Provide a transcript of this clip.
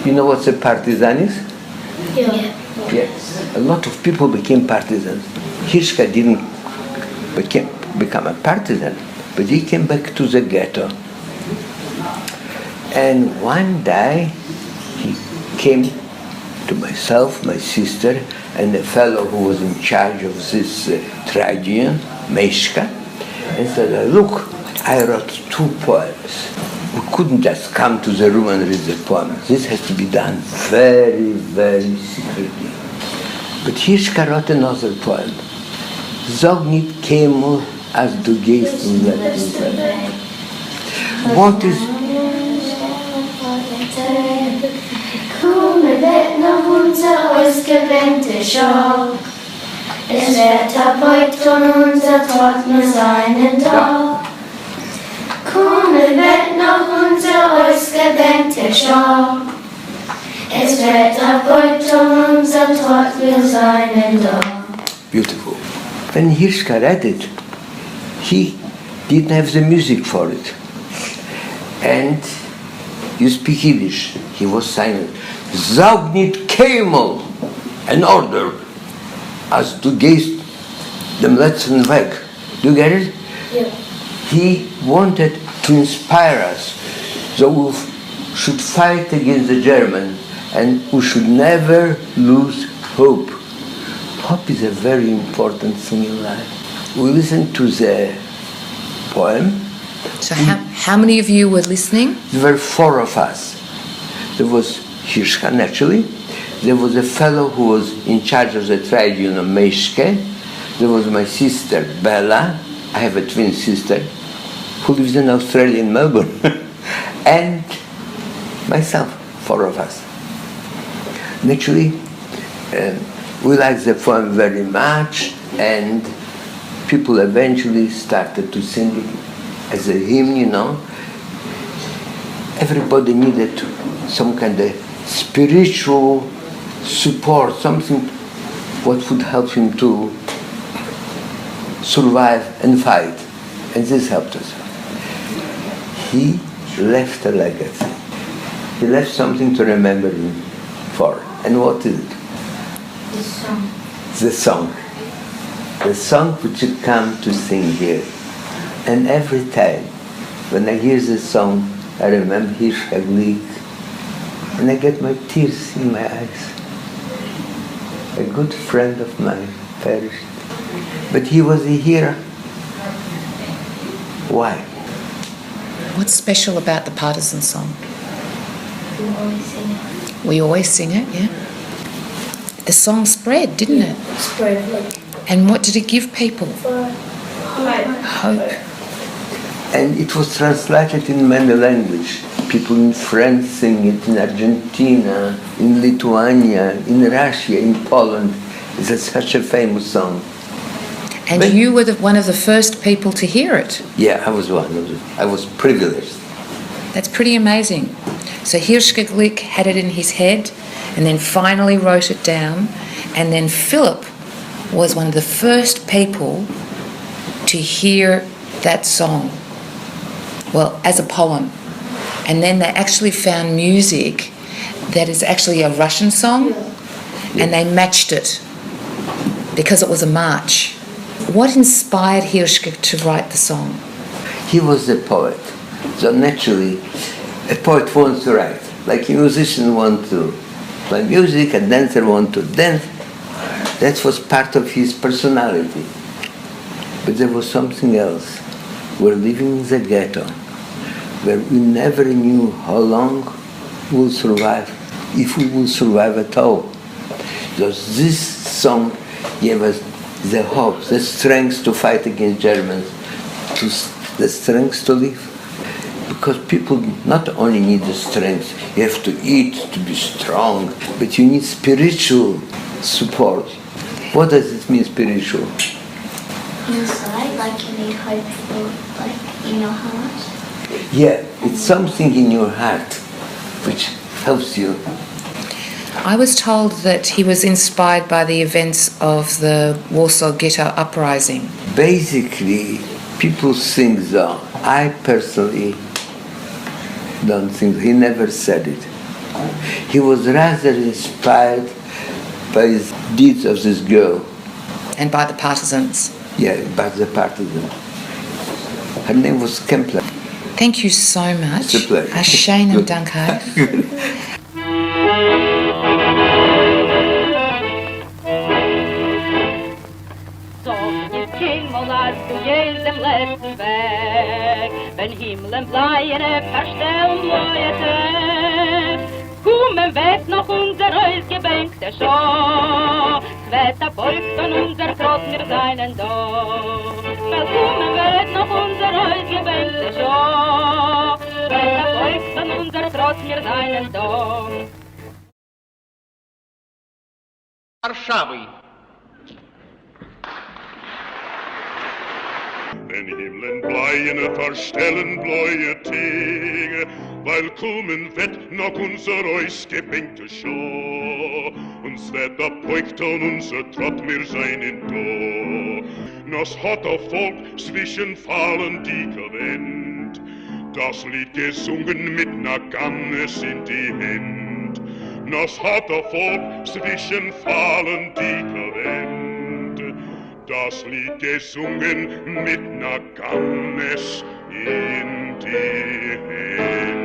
You know what a partisan is? Yeah. Yes. A lot of people became partisans. Hirsh didn't become a partisan, but he came back to the ghetto. And one day he came to myself, my sister, and the fellow who was in charge of this tragedy, Meishka, and said, look, I wrote 2 poems. We couldn't just come to the room and read the poem. This has to be done very, very secretly. But Hirsh wrote another poem. Zog niet kemel als du gehst in Letten. What is... Komme wird noch unser ausgewählte Schau. Es wird erbeut und unser Tod nur seinen Tag. Komme wird noch unser ausgewählte Schau. Es wird erbeut und unser Tod nur seinen Tag. Beautiful. When Hirsh read it, he didn't have the music for it. And you speak Yiddish. He was silent. Sag nicht keinmal, an order, als du gehst dem letzten Weg. Do you get it? Yeah. He wanted to inspire us, so we should fight against the Germans, and we should never lose hope. Hope is a very important thing in life. We listened to the poem. So how many of you were listening? There were 4 of us. There was Hirsh, naturally. There was a fellow who was in charge of the trade union, Meishke. There was my sister, Bella. I have a twin sister who lives in Australia, in Melbourne. And myself, 4 of us. Naturally, we liked the poem very much, and people eventually started to sing it as a hymn, you know. Everybody needed some kind of spiritual support, something what would help him to survive and fight. And this helped us. He left a legacy. He left something to remember him for. And what is it? The song. The song. The song which you come to sing here. And every time when I hear this song, I remember Hirsh Glik, and I get my tears in my eyes. A good friend of mine perished. But he was a hero. Why? What's special about the partisan song? We always sing it. We always sing it, yeah? The song spread, didn't it? Spread like And what did it give people? Hope. And it was translated in many languages. People in France sing it, in Argentina, in Lithuania, in Russia, in Poland. It's such a famous song. And but you were one of the first people to hear it. Yeah, I was one of them. I was privileged. That's pretty amazing. So Hirsh Glik had it in his head and then finally wrote it down. And then Phillip was one of the first people to hear that song, well, as a poem. And then they actually found music that is actually a Russian song, and they matched it because it was a march. What inspired Hirsh to write the song? He was a poet, so naturally a poet wants to write. Like a musician wants to play music, a dancer wants to dance. That was part of his personality. But there was something else. We're living in the ghetto, where we never knew how long we'll survive, if we will survive at all. Because this song gave us the hope, the strength to fight against Germans, the strength to live. Because people not only need the strength, you have to eat to be strong, but you need spiritual support. What does it mean, spiritual? inside, like you need hope for, like, in your heart. Yeah, it's something in your heart which helps you. I was told that he was inspired by the events of the Warsaw Ghetto Uprising. Basically, people think so. I personally don't think, he never said it. He was rather inspired by the deeds of this girl. And by the partisans. Yeah, by the partisan. Her name was Kempler. Thank you so much. It's a pleasure. Ashane Dankai. Jedem letzten Weg, wenn Himmeln bleiene verstellen Leute, kommen wird noch unser ausgebänkte Schau, Wetter beugt und unser Trotz wir seinen da. Weil kommen wird noch unser ausgebänkte Schau, Wetter beugt und unser Trotz wir seinen da. Warszawy. Den Himmeln bleien verstellen bläue Tage, weil kommen wird noch unser ausgebänkte Schau. Uns wird beugt und unser Trott mir seinen da. Nos hat der Volk zwischen Fallen die gewinnt, das Lied gesungen mit ner Gannes in die Hand. Nos hat der Volk zwischen Fallen die gewinnt, das Lied gesungen mit ner Gannes in die Hand.